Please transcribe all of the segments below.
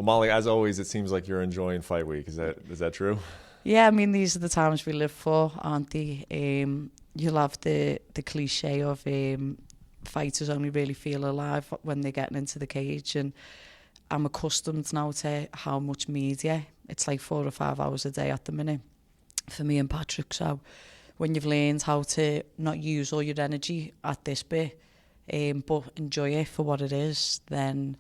Well, Molly, as always, it seems like you're enjoying Fight Week. Is that true? Yeah, I mean, these are the times we live for, aren't they? You'll have the cliche of fighters only really feel alive when they're getting into the cage, and I'm accustomed now to how much media. It's like 4 or 5 hours a day at the minute for me and Patrick. So when you've learned how to not use all your energy at this bit, but enjoy it for what it is, then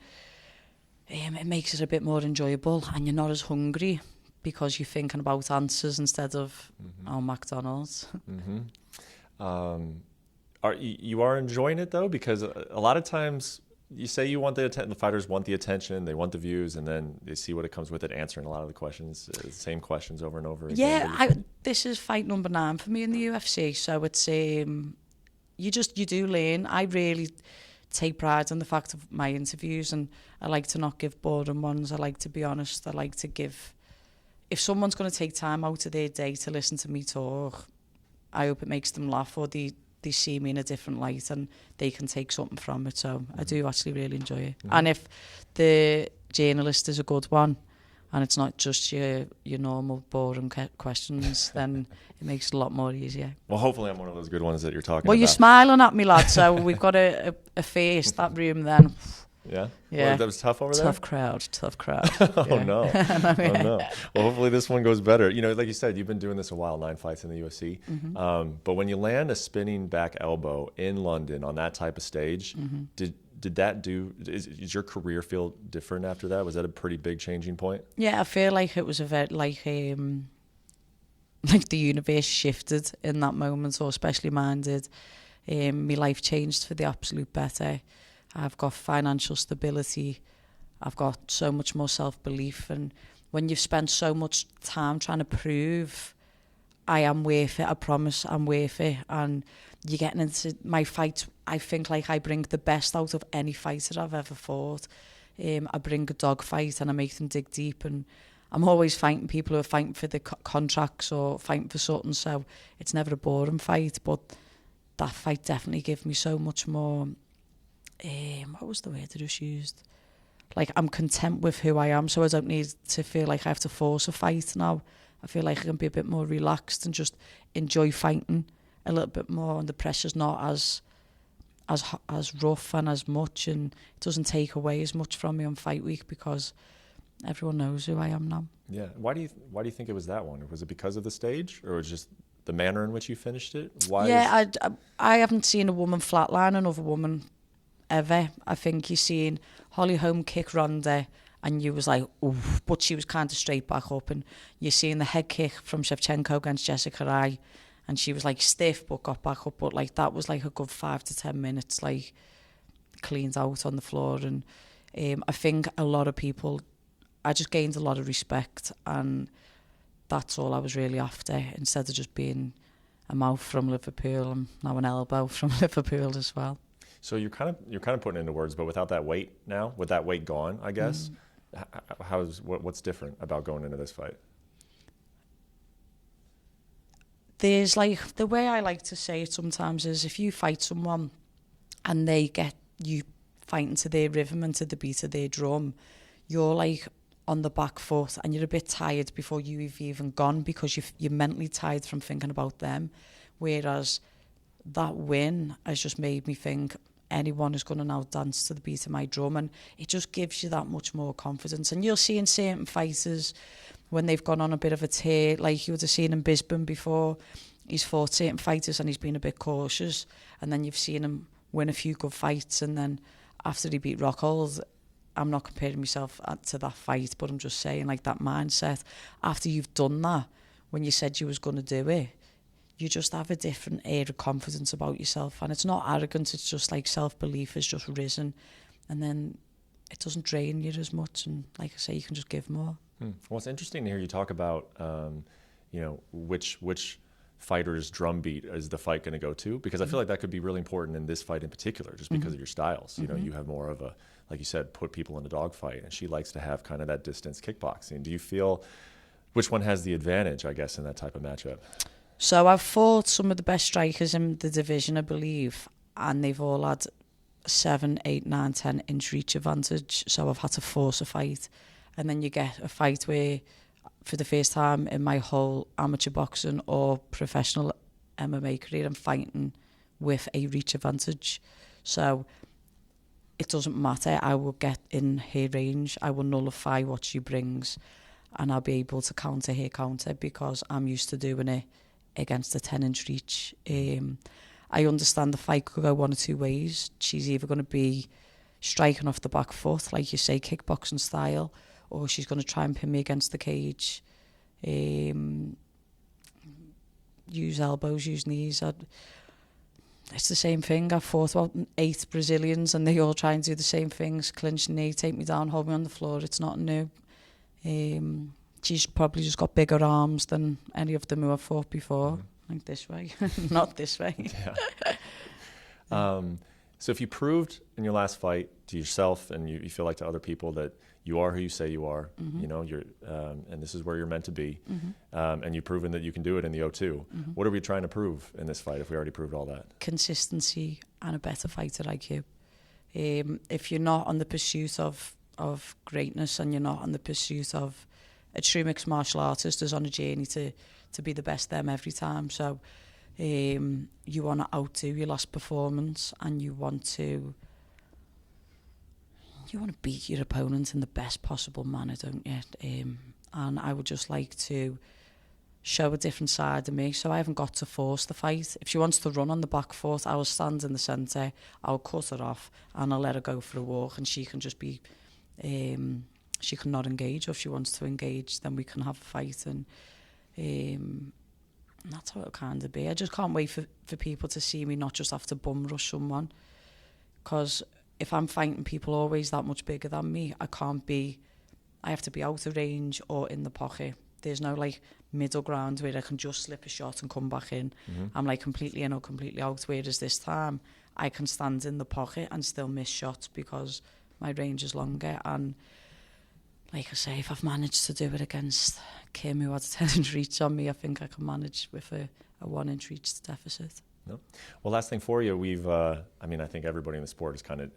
it makes it a bit more enjoyable, and you're not as hungry because you're thinking about answers instead of McDonald's. You are enjoying it though, because a lot of times you say you want the fighters want the attention, they want the views, and then they see what it comes with it, answering a lot of the questions, the same questions over and over again. Yeah, this is fight number 9 for me in the UFC, so it's you do learn. I really take pride in the fact of my interviews, and I like to not give boring ones. I like to be honest. I like to give. If someone's going to take time out of their day to listen to me talk, I hope it makes them laugh, or they see me in a different light and they can take something from it. So I do actually really enjoy it. And if the journalist is a good one and it's not just your normal boring questions, then it makes it a lot more easier. Well, hopefully I'm one of those good ones that you're talking about. Well, you're smiling at me, lad, so we've got a face, that room then. Yeah? Yeah. Well, that was tough over there? Tough crowd. Oh, yeah. no. Oh, no. Well, hopefully this one goes better. You know, like you said, you've been doing this a while, 9 fights in the UFC. But when you land a spinning back elbow in London on that type of stage, did that is your career feel different after that? Was that a pretty big changing point? Yeah, I feel like it was a very, like the universe shifted in that moment, or especially mine did. My life changed for the absolute better. I've got financial stability. I've got so much more self-belief. And when you've spent so much time trying to prove I am worth it, I promise I'm worth it, and you're getting into my fight, I think like I bring the best out of any fighter I've ever fought. I bring a dog fight and I make them dig deep, and I'm always fighting people who are fighting for the contracts or fighting for something, so it's never a boring fight. But that fight definitely gave me so much more... what was the word I just used? Like, I'm content with who I am, so I don't need to feel like I have to force a fight now. I feel like I can be a bit more relaxed and just enjoy fighting a little bit more, and the pressure's not as rough and as much, and it doesn't take away as much from me on Fight Week because everyone knows who I am now. Yeah. Why do you think it was that one? Was it because of the stage, or was it just the manner in which you finished it? I haven't seen a woman flatline another woman ever. I think you've seen Holly Holm kick Ronda and you was like, oof, but she was kind of straight back up, and you're seeing the head kick from Shevchenko against Jessica Rai, and she was like stiff but got back up, but like that was like a good 5 to 10 minutes like cleaned out on the floor. And I think a lot of people, I just gained a lot of respect, and that's all I was really after, instead of just being a mouth from Liverpool. I'm now an elbow from Liverpool as well. So you're kind of putting it into words, but without that weight now, with that weight gone, I guess, what's different about going into this fight? There's like, the way I like to say it sometimes is, if you fight someone and they get you fighting to their rhythm and to the beat of their drum, you're like on the back foot and you're a bit tired before you've even gone, because you're mentally tired from thinking about them. Whereas that win has just made me think anyone is going to now dance to the beat of my drum, and it just gives you that much more confidence. And you'll see in certain fighters when they've gone on a bit of a tear, like you would have seen in Bisbee before, he's fought certain fighters and he's been a bit cautious, and then you've seen him win a few good fights, and then after he beat Rockhold, I'm not comparing myself to that fight, but I'm just saying, like, that mindset, after you've done that, when you said you was going to do it, you just have a different air of confidence about yourself. And it's not arrogance, it's just like self-belief has just risen, and then it doesn't drain you as much, and like I say, you can just give more. Well, it's interesting to hear you talk about which fighter's drumbeat is the fight going to go to, because I feel like that could be really important in this fight in particular, just because of your styles. You know, you have more of a, like you said, put people in a dogfight, and she likes to have kind of that distance kickboxing. Do you feel which one has the advantage, I guess, in that type of matchup? So I've fought some of the best strikers in the division, I believe, and they've all had 7, 8, 9, 10 inch reach advantage. So I've had to force a fight. and then you get a fight where, for the first time in my whole amateur boxing or professional MMA career, I'm fighting with a reach advantage. So it doesn't matter. I will get in her range. I will nullify what she brings, and I'll be able to counter her counter because I'm used to doing it against a 10-inch reach. I understand the fight could go one or two ways. She's either going to be striking off the back foot, like you say, kickboxing style, or she's going to try and pin me against the cage, use elbows, use knees. It's the same thing. I've fought about 8 Brazilians and they all try and do the same things, clinch knee, take me down, hold me on the floor. It's not new. She's probably just got bigger arms than any of them who I've fought before. Like this way, not this way. Yeah. So if you proved in your last fight to yourself and you feel like to other people that you are who you say you are, you know, you're, and this is where you're meant to be, and you've proven that you can do it in the O2, what are we trying to prove in this fight if we already proved all that? Consistency and a better fighter IQ. If you're not on the pursuit of greatness and you're not on the pursuit of a true mixed martial artist is on a journey to be the best them every time. So you want to outdo your last performance and you want to beat your opponent in the best possible manner, don't you? And I would just like to show a different side of me, so I haven't got to force the fight. If she wants to run on the back foot, I will stand in the centre, I'll cut her off and I'll let her go for a walk, and she can just be she can not engage, or if she wants to engage then we can have a fight. And that's how it'll kind of be. I just can't wait for people to see me not just have to bum rush someone, because if I'm fighting people always that much bigger than me, I have to be out of range or in the pocket. There's no like middle ground where I can just slip a shot and come back in. I'm like completely in or completely out, whereas this time I can stand in the pocket and still miss shots because my range is longer. And like I say, if I've managed to do it against Kim, who had a 10-inch reach on me, I think I can manage with a 1-inch reach deficit. No. Well, last thing for you, we've, I think everybody in the sport is kind of,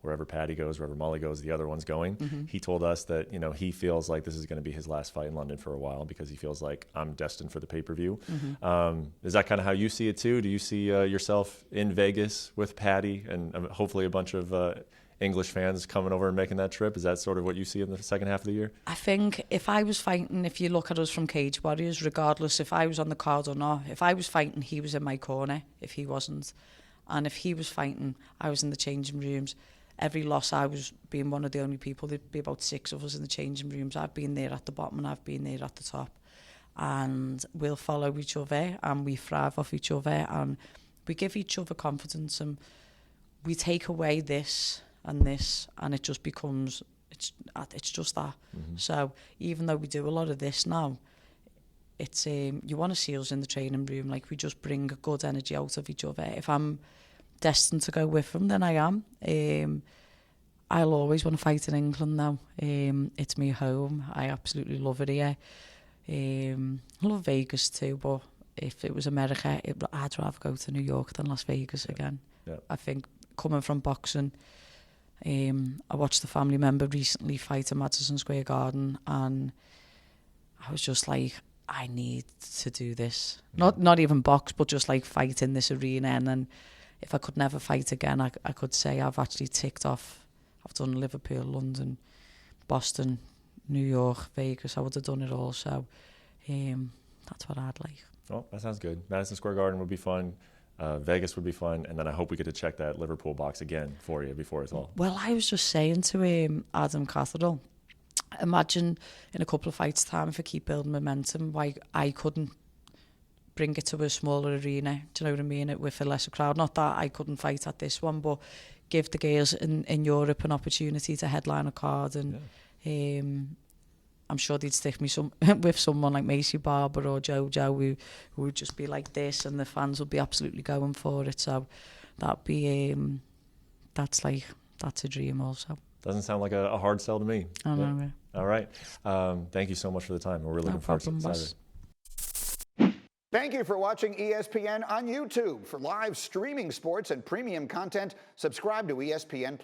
wherever Paddy goes, wherever Molly goes, the other one's going. He told us that, you know, he feels like this is going to be his last fight in London for a while because he feels like I'm destined for the pay-per-view. Is that kind of how you see it too? Do you see yourself in Vegas with Paddy and hopefully a bunch of English fans coming over and making that trip? Is that sort of what you see in the second half of the year? I think if I was fighting, if you look at us from Cage Warriors, regardless if I was on the card or not, if I was fighting, he was in my corner. If he wasn't, and if he was fighting, I was in the changing rooms. Every loss, I was being one of the only people. There'd be about 6 of us in the changing rooms. I've been there at the bottom and I've been there at the top. And we'll follow each other and we thrive off each other and we give each other confidence and we take away this and it just becomes, it's just that. So even though we do a lot of this now, it's you want to see us in the training room, like we just bring a good energy out of each other. If I'm destined to go with them, then I am. I'll always want to fight in England now. It's my home. I absolutely love it here. I love Vegas too, but if it was America, I'd rather go to New York than Las Vegas again. I think coming from boxing, I watched a family member recently fight in Madison Square Garden and I was just like, I need to do this. Not even box, but just like fight in this arena. And then if I could never fight again, I could say I've actually ticked off. I've done Liverpool, London, Boston, New York, Vegas. I would have done it all. So that's what I'd like. Oh, that sounds good. Madison Square Garden would be fun. Vegas would be fun. And then I hope we get to check that Liverpool box again for you before it's all. Well, I was just saying to Adam Catherall, imagine in a couple of fights' time, if I keep building momentum, why I couldn't bring it to a smaller arena, do you know what I mean, with a lesser crowd. Not that I couldn't fight at this one, but give the girls in Europe an opportunity to headline a card. And I'm sure they'd stick me with someone like Macy Barber or Jojo who would just be like this and the fans would be absolutely going for it. So that'd be, that's a dream also. Doesn't sound like a hard sell to me. I know. All right. Thank you so much for the time. We're really looking forward to it. Boss. Thank you for watching ESPN on YouTube. For live streaming sports and premium content, subscribe to ESPN+.